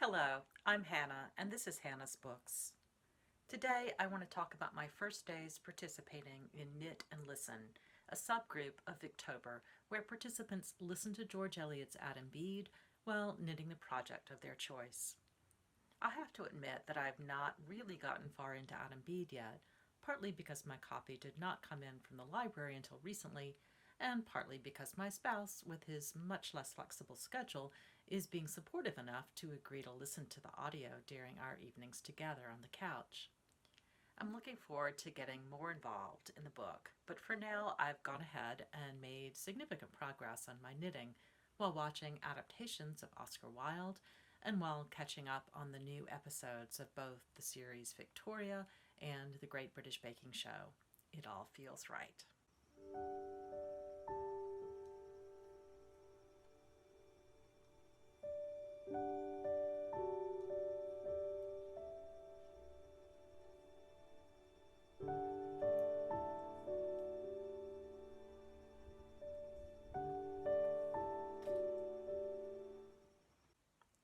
Hello, I'm Hannah, and this is Hannah's Books. Today I want to talk about my first days participating in Knit and Listen, a subgroup of Victober where participants listen to George Eliot's Adam Bede while knitting the project of their choice. I have to admit that I've not really gotten far into Adam Bede yet, partly because my copy did not come in from the library until recently, and partly because my spouse, with his much less flexible schedule, is being supportive enough to agree to listen to the audio during our evenings together on the couch. I'm looking forward to getting more involved in the book, but for now I've gone ahead and made significant progress on my knitting while watching adaptations of Oscar Wilde and while catching up on the new episodes of both the series Victoria and The Great British Baking Show. It all feels right.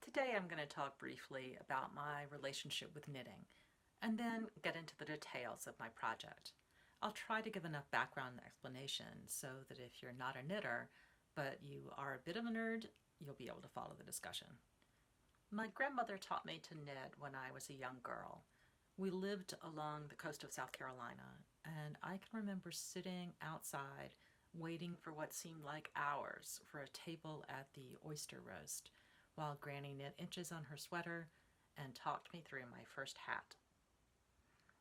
Today I'm going to talk briefly about my relationship with knitting and then get into the details of my project. I'll try to give enough background and explanation so that if you're not a knitter, but you are a bit of a nerd, you'll be able to follow the discussion. My grandmother taught me to knit when I was a young girl. We lived along the coast of South Carolina, and I can remember sitting outside waiting for what seemed like hours for a table at the oyster roast while Granny knit inches on her sweater and talked me through my first hat.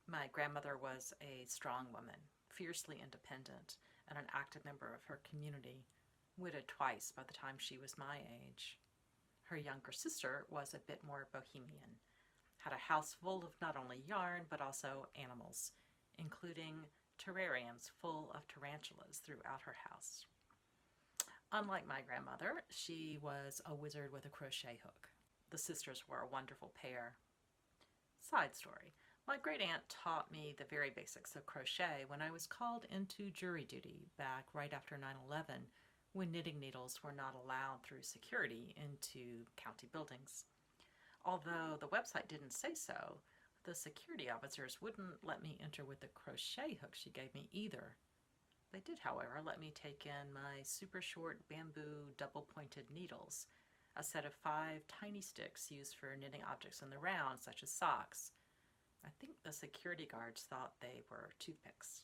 My grandmother was a strong woman, fiercely independent, and an active member of her community, widowed twice by the time she was my age. Her younger sister was a bit more bohemian, had a house full of not only yarn but also animals, including terrariums full of tarantulas throughout her house. Unlike my grandmother, she was a wizard with a crochet hook. The sisters were a wonderful pair. Side story. My great aunt taught me the very basics of crochet when I was called into jury duty back right after 9/11, when knitting needles were not allowed through security into county buildings. Although the website didn't say so, the security officers wouldn't let me enter with the crochet hook she gave me either. They did, however, let me take in my super short bamboo double-pointed needles, a set of 5 tiny sticks used for knitting objects in the round, such as socks. I think the security guards thought they were toothpicks.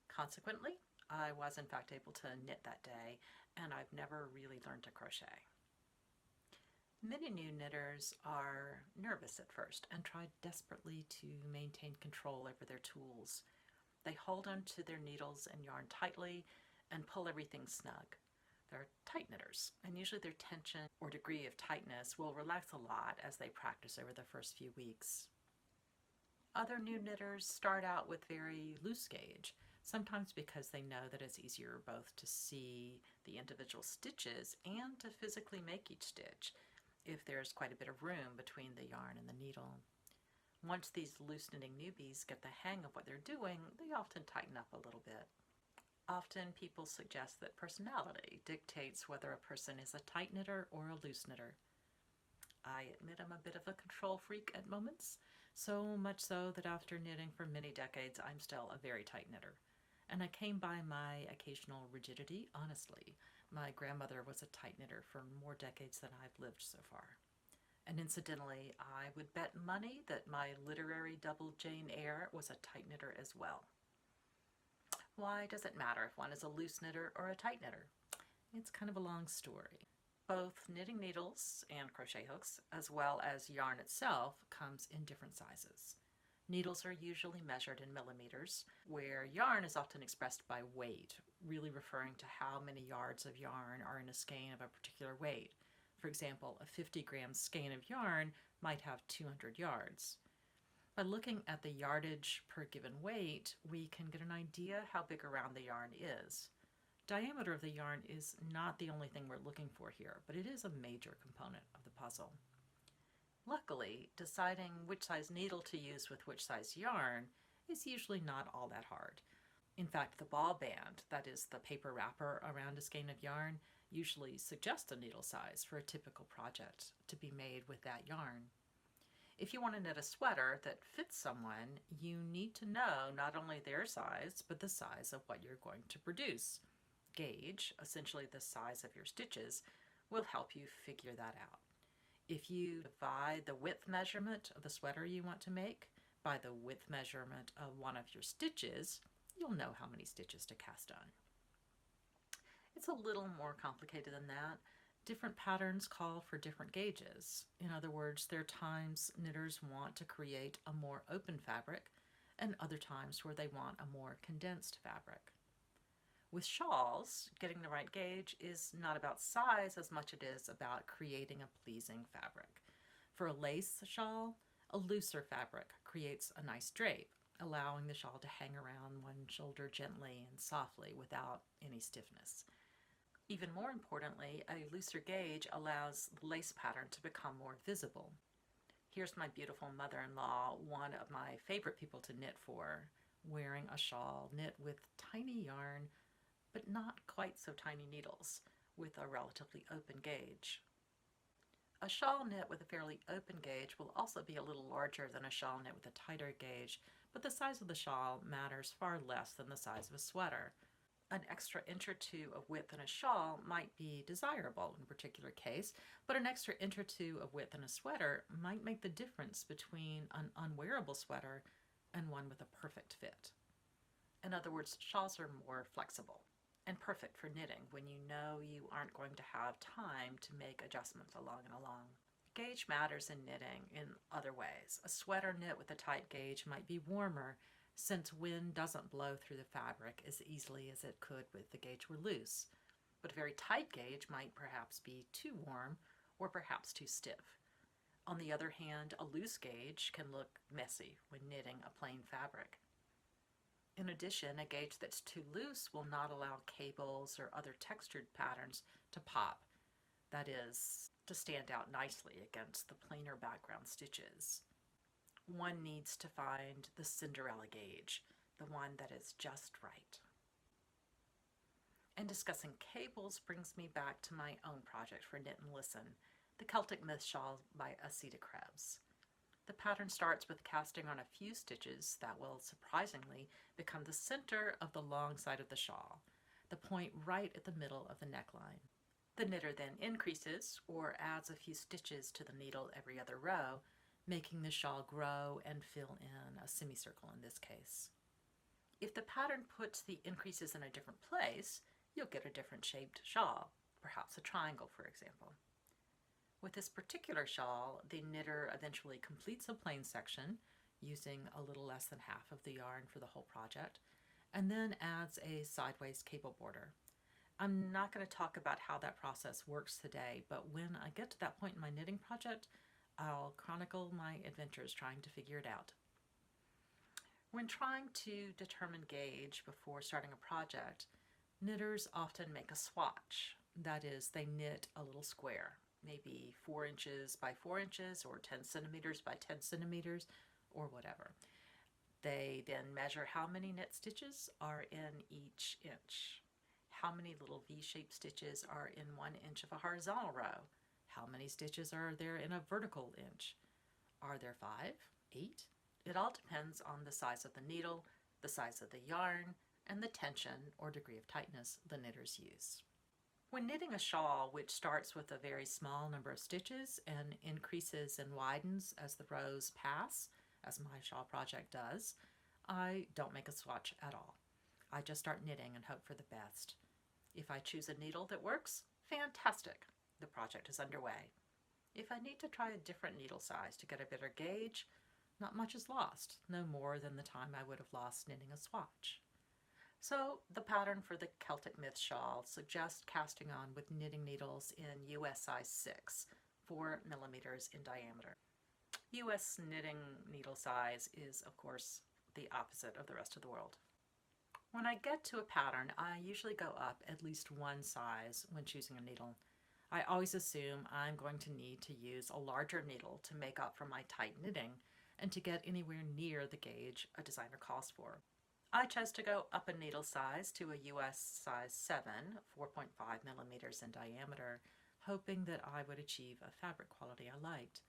Consequently, I was in fact able to knit that day, and I've never really learned to crochet. Many new knitters are nervous at first and try desperately to maintain control over their tools. They hold onto their needles and yarn tightly and pull everything snug. They're tight knitters, and usually their tension or degree of tightness will relax a lot as they practice over the first few weeks. Other new knitters start out with very loose gauge, sometimes because they know that it's easier both to see the individual stitches and to physically make each stitch if there's quite a bit of room between the yarn and the needle. Once these loose knitting newbies get the hang of what they're doing, they often tighten up a little bit. Often people suggest that personality dictates whether a person is a tight knitter or a loose knitter. I admit I'm a bit of a control freak at moments, so much so that after knitting for many decades, I'm still a very tight knitter. And I came by my occasional rigidity honestly. My grandmother was a tight knitter for more decades than I've lived so far. And incidentally, I would bet money that my literary double Jane Eyre was a tight knitter as well. Why does it matter if one is a loose knitter or a tight knitter? It's kind of a long story. Both knitting needles and crochet hooks, as well as yarn itself, comes in different sizes. Needles are usually measured in millimeters, where yarn is often expressed by weight, really referring to how many yards of yarn are in a skein of a particular weight. For example, a 50-gram skein of yarn might have 200 yards. By looking at the yardage per given weight, we can get an idea how big around the yarn is. Diameter of the yarn is not the only thing we're looking for here, but it is a major component of the puzzle. Luckily, deciding which size needle to use with which size yarn is usually not all that hard. In fact, the ball band, that is the paper wrapper around a skein of yarn, usually suggest a needle size for a typical project to be made with that yarn. If you want to knit a sweater that fits someone, you need to know not only their size, but the size of what you're going to produce. Gauge, essentially the size of your stitches, will help you figure that out. If you divide the width measurement of the sweater you want to make by the width measurement of one of your stitches, you'll know how many stitches to cast on. It's a little more complicated than that. Different patterns call for different gauges. In other words, there are times knitters want to create a more open fabric and other times where they want a more condensed fabric. With shawls, getting the right gauge is not about size as much as it is about creating a pleasing fabric. For a lace shawl, a looser fabric creates a nice drape, allowing the shawl to hang around one shoulder gently and softly without any stiffness. Even more importantly, a looser gauge allows the lace pattern to become more visible. Here's my beautiful mother-in-law, one of my favorite people to knit for, wearing a shawl knit with tiny yarn, but not quite so tiny needles, with a relatively open gauge. A shawl knit with a fairly open gauge will also be a little larger than a shawl knit with a tighter gauge, but the size of the shawl matters far less than the size of a sweater. An extra inch or two of width in a shawl might be desirable in a particular case, but an extra inch or two of width in a sweater might make the difference between an unwearable sweater and one with a perfect fit. In other words, shawls are more flexible and perfect for knitting when you know you aren't going to have time to make adjustments along and along. Gauge matters in knitting in other ways. A sweater knit with a tight gauge might be warmer since wind doesn't blow through the fabric as easily as it could if the gauge were loose. But a very tight gauge might perhaps be too warm or perhaps too stiff. On the other hand, a loose gauge can look messy when knitting a plain fabric. In addition, a gauge that's too loose will not allow cables or other textured patterns to pop. That is, to stand out nicely against the plainer background stitches. One needs to find the Cinderella gauge, the one that is just right. And discussing cables brings me back to my own project for Knit and Listen, the Celtic Myth Shawl by Asita Krebs. The pattern starts with casting on a few stitches that will surprisingly become the center of the long side of the shawl, the point right at the middle of the neckline. The knitter then increases or adds a few stitches to the needle every other row, making the shawl grow and fill in a semicircle in this case. If the pattern puts the increases in a different place, you'll get a different shaped shawl, perhaps a triangle, for example. With this particular shawl, the knitter eventually completes a plain section using a little less than half of the yarn for the whole project, and then adds a sideways cable border. I'm not going to talk about how that process works today, but when I get to that point in my knitting project, I'll chronicle my adventures trying to figure it out. When trying to determine gauge before starting a project, knitters often make a swatch. That is, they knit a little square, maybe 4 inches by 4 inches or 10 centimeters by 10 centimeters or whatever. They then measure how many knit stitches are in each inch, how many little V-shaped stitches are in 1 inch of a horizontal row, how many stitches are there in a vertical inch, are there 5, 8? It all depends on the size of the needle, the size of the yarn, and the tension or degree of tightness the knitters use. When knitting a shawl, which starts with a very small number of stitches and increases and widens as the rows pass, as my shawl project does, I don't make a swatch at all. I just start knitting and hope for the best. If I choose a needle that works, fantastic, the project is underway. If I need to try a different needle size to get a better gauge, not much is lost, no more than the time I would have lost knitting a swatch. So the pattern for the Celtic Myth shawl suggests casting on with knitting needles in US size 6, 4 millimeters in diameter. US knitting needle size is, of course, the opposite of the rest of the world. When I get to a pattern, I usually go up at least one size when choosing a needle. I always assume I'm going to need to use a larger needle to make up for my tight knitting and to get anywhere near the gauge a designer calls for. I chose to go up a needle size to a US size 7, 4.5 millimeters in diameter, hoping that I would achieve a fabric quality I liked.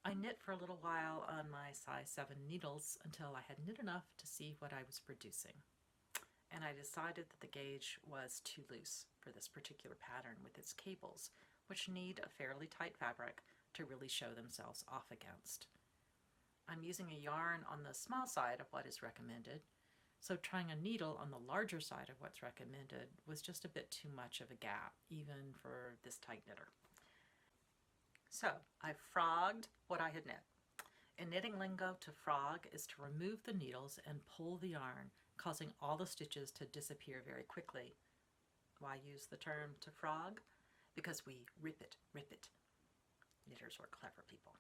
I knit for a little while on my size 7 needles until I had knit enough to see what I was producing. And I decided that the gauge was too loose for this particular pattern with its cables, which need a fairly tight fabric to really show themselves off against. I'm using a yarn on the small side of what is recommended, so trying a needle on the larger side of what's recommended was just a bit too much of a gap, even for this tight knitter. So I frogged what I had knit. In knitting lingo, to frog is to remove the needles and pull the yarn, causing all the stitches to disappear very quickly. Why use the term to frog? Because we rip it. Knitters were clever people.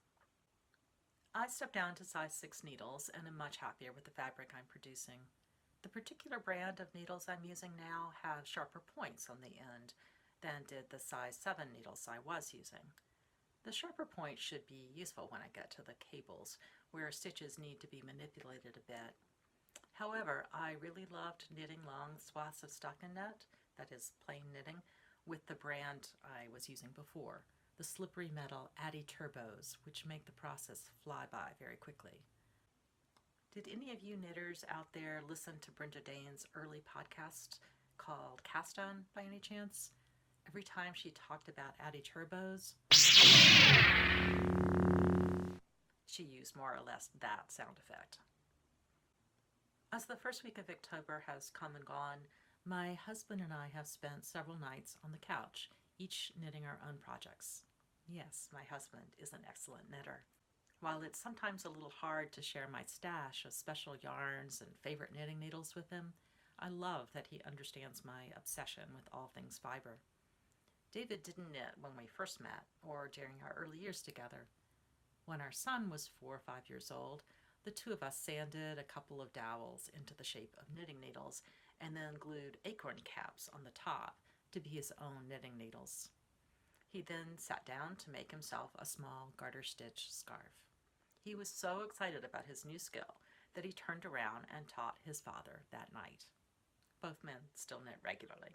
I stepped down to size 6 needles and am much happier with the fabric I'm producing. The particular brand of needles I'm using now have sharper points on the end than did the size 7 needles I was using. The sharper point should be useful when I get to the cables, where stitches need to be manipulated a bit. However, I really loved knitting long swaths of stockinette, that is plain knitting, with the brand I was using before, the slippery metal Addy Turbos, which make the process fly by very quickly. Did any of you knitters out there listen to Brenda Dane's early podcast called Cast On by any chance? Every time she talked about Addy Turbos, she used more or less that sound effect. As the first week of October has come and gone, my husband and I have spent several nights on the couch, each knitting our own projects. Yes, my husband is an excellent knitter. While it's sometimes a little hard to share my stash of special yarns and favorite knitting needles with him, I love that he understands my obsession with all things fiber. David didn't knit when we first met or during our early years together. When our son was 4 or 5 years old, the two of us sanded a couple of dowels into the shape of knitting needles and then glued acorn caps on the top to be his own knitting needles. He then sat down to make himself a small garter stitch scarf. He was so excited about his new skill that he turned around and taught his father that night. Both men still knit regularly.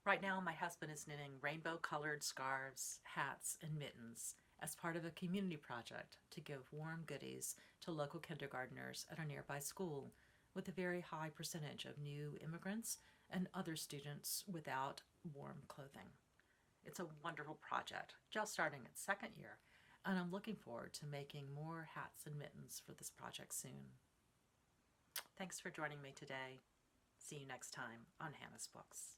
Right now, my husband is knitting rainbow-colored scarves, hats, and mittens as part of a community project to give warm goodies to local kindergartners at a nearby school with a very high percentage of new immigrants and other students without warm clothing. It's a wonderful project, just starting its second year, and I'm looking forward to making more hats and mittens for this project soon. Thanks for joining me today. See you next time on Hannah's Books.